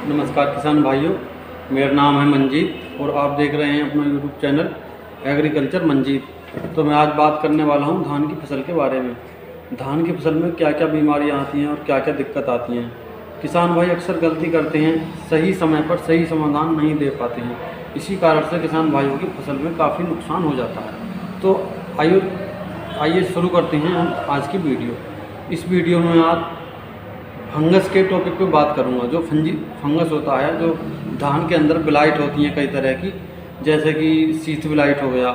नमस्कार किसान भाइयों, मेरा नाम है मंजीत और आप देख रहे हैं अपना यूट्यूब चैनल एग्रीकल्चर मंजीत। तो मैं आज बात करने वाला हूं धान की फसल के बारे में। धान की फसल में क्या क्या बीमारियां आती हैं और क्या क्या दिक्कत आती हैं। किसान भाई अक्सर गलती करते हैं, सही समय पर सही समाधान नहीं दे पाते हैं। इसी कारण से किसान भाइयों की फसल में काफ़ी नुकसान हो जाता है। तो आइए शुरू करते हैं हम आज की वीडियो। इस वीडियो में आज फंगस के टॉपिक पे बात करूंगा। जो फंगस होता है, जो धान के अंदर ब्लाइट होती हैं कई तरह की, जैसे कि शीथ ब्लाइट हो गया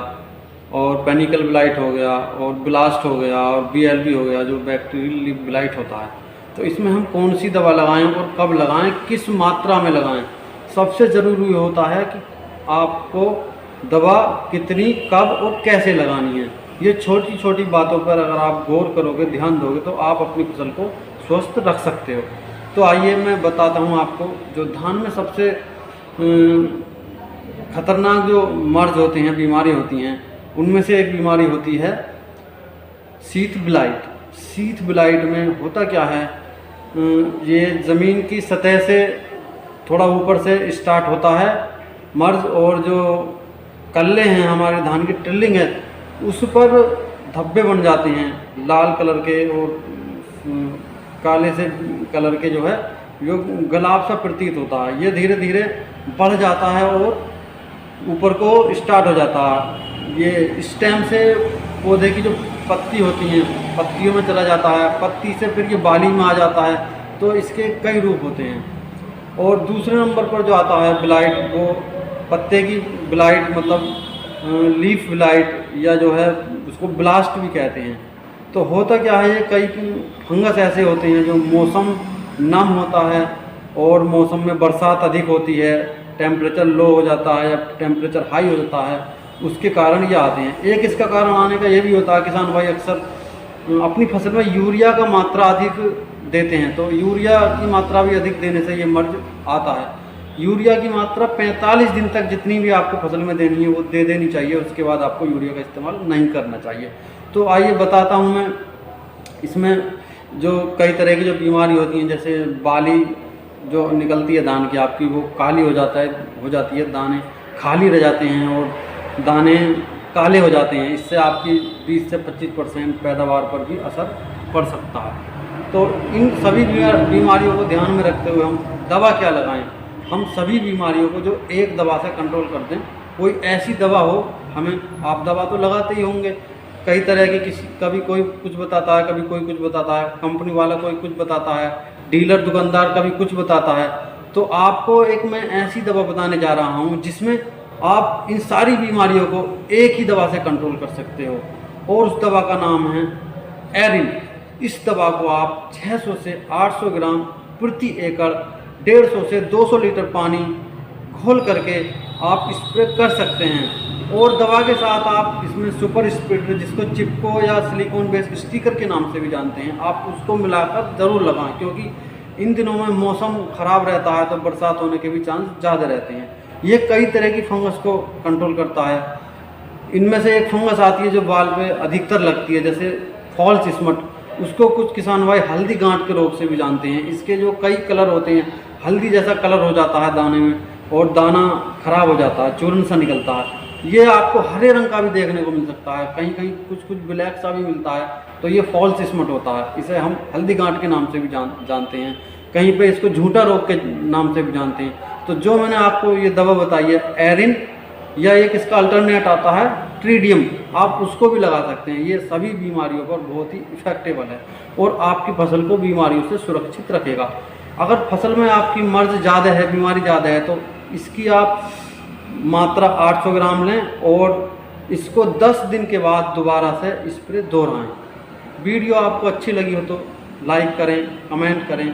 और पेनिकल ब्लाइट हो गया और ब्लास्ट हो गया और BLB हो गया, जो बैक्टीरियल ब्लाइट होता है। तो इसमें हम कौन सी दवा लगाएं और कब लगाएं, किस मात्रा में लगाएं। सबसे ज़रूरी होता है कि आपको दवा कितनी, कब और कैसे लगानी है। ये छोटी छोटी बातों पर अगर आप गौर करोगे, ध्यान दोगे, तो आप अपनी फसल को स्वस्थ रख सकते हो। तो आइए मैं बताता हूँ आपको। जो धान में सबसे खतरनाक जो मर्ज होते हैं, बीमारी होती हैं, उनमें से एक बीमारी होती है शीथ ब्लाइट। शीथ ब्लाइट में होता क्या है, ये ज़मीन की सतह से थोड़ा ऊपर से स्टार्ट होता है मर्ज, और जो कल्ले हैं, हमारे धान की टिल्लिंग है, उस पर धब्बे बन जाते हैं लाल कलर के और काले से कलर के, जो है जो गुलाब सा प्रतीत होता है। ये धीरे धीरे बढ़ जाता है और ऊपर को स्टार्ट हो जाता है। ये स्टेम से पौधे की जो पत्ती होती हैं, पत्तियों में चला जाता है, पत्ती से फिर ये बाली में आ जाता है। तो इसके कई रूप होते हैं। और दूसरे नंबर पर जो आता है ब्लाइट, वो पत्ते की ब्लाइट, मतलब लीफ ब्लाइट, या जो है उसको ब्लास्ट भी कहते हैं। तो होता क्या है, ये कई फंगस ऐसे होते हैं जो मौसम नम होता है और मौसम में बरसात अधिक होती है, टेम्परेचर लो हो जाता है या टेम्परेचर हाई हो जाता है, उसके कारण ये आते हैं। एक इसका कारण आने का ये भी होता है, किसान भाई अक्सर अपनी फसल में यूरिया का मात्रा अधिक देते हैं। तो यूरिया की मात्रा भी अधिक देने से ये मर्ज आता है। यूरिया की मात्रा 45 दिन तक जितनी भी आपको फसल में देनी है वो दे देनी चाहिए। उसके बाद आपको यूरिया का इस्तेमाल नहीं करना चाहिए। तो आइए बताता हूँ मैं इसमें जो कई तरह की जो बीमारी होती हैं, जैसे बाली जो निकलती है धान की आपकी, वो काली हो जाती है, दाने खाली रह जाते हैं और दाने काले हो जाते हैं। इससे आपकी 20 से 25% पैदावार पर भी असर पड़ सकता है। तो इन सभी बीमारियों को ध्यान में रखते हुए हम दवा क्या लगाएं। हम सभी बीमारियों को जो एक दवा से कंट्रोल कर दें, कोई ऐसी दवा हो, हमें आप दवा तो लगाते ही होंगे कई तरह की, कभी कोई कुछ बताता है, कभी कोई कुछ बताता है, कंपनी वाला कोई कुछ बताता है, डीलर दुकानदार कभी कुछ बताता है। तो आपको एक मैं ऐसी दवा बताने जा रहा हूँ जिसमें आप इन सारी बीमारियों को एक ही दवा से कंट्रोल कर सकते हो, और उस दवा का नाम है एरिन। इस दवा को आप 600 से 800 ग्राम प्रति एकड़ 150 से 200 लीटर पानी घोल करके आप स्प्रे कर सकते हैं। और दवा के साथ आप इसमें सुपर स्प्रेडर, जिसको चिपको या सिलिकॉन बेस्ड स्टिकर के नाम से भी जानते हैं, आप उसको मिलाकर ज़रूर लगाएं, क्योंकि इन दिनों में मौसम ख़राब रहता है तो बरसात होने के भी चांस ज़्यादा रहते हैं। ये कई तरह की फंगस को कंट्रोल करता है। इनमें से एक फंगस आती है जो बाल पे अधिकतर लगती है, जैसे फॉल्स स्मट। उसको कुछ किसान भाई हल्दी गांठ के रोग से भी जानते हैं। इसके जो कई कलर होते हैं, हल्दी जैसा कलर हो जाता है दाने में और दाना खराब हो जाता है, चूर्ण सा निकलता है। ये आपको हरे रंग का भी देखने को मिल सकता है, कहीं कहीं कुछ ब्लैक सा भी मिलता है। तो ये फॉल्स स्मट होता है। इसे हम हल्दी गांठ के नाम से भी जानते हैं, कहीं पे इसको झूठा रोग के नाम से भी जानते हैं। तो जो मैंने आपको ये दवा बताई है एरिन, या एक इसका अल्टरनेट आता है ट्रीडियम, आप उसको भी लगा सकते हैं। ये सभी बीमारियों पर बहुत ही इफेक्टेबल है और आपकी फसल को बीमारियों से सुरक्षित रखेगा। अगर फसल में आपकी मर्ज ज़्यादा है, बीमारी ज़्यादा है, तो इसकी आप मात्रा 800 ग्राम लें और इसको 10 दिन के बाद दोबारा से स्प्रे दोहराएं। वीडियो आपको अच्छी लगी हो तो लाइक करें, कमेंट करें